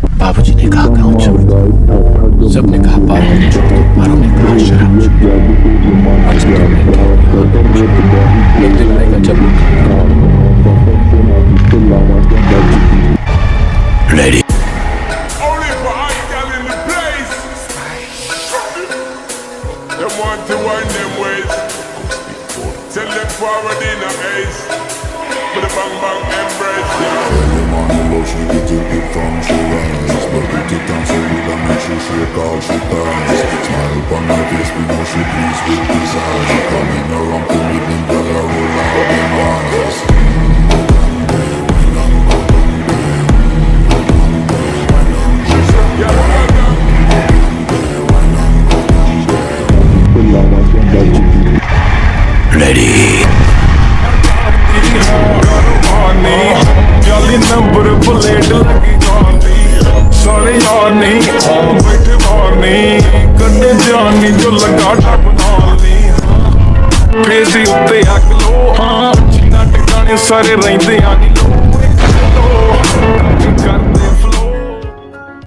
बाबूजी ने कहा गाँव छोड़ दो, सबने कहा पागल छोड़ दो, मारो ने कहा शराब छोड़ दो। आज तुमने एक दिन आएगा जब ready to wind them ways. Tell them forward in a haze. With a bang bang embrace. Tell them on the low, she get it from she rise. But put it down so we don't make she shake all she ties. Smile upon her face, we know she pleased with desire. Coming around to meet them, girl, I roll out them eyes. Ready. Jolly number plate lagi gaandi sare yaar nahi baithe baar nahi kadde jaani jo laga tak naali face utte aklo haan china tikane sare rehnde aani lo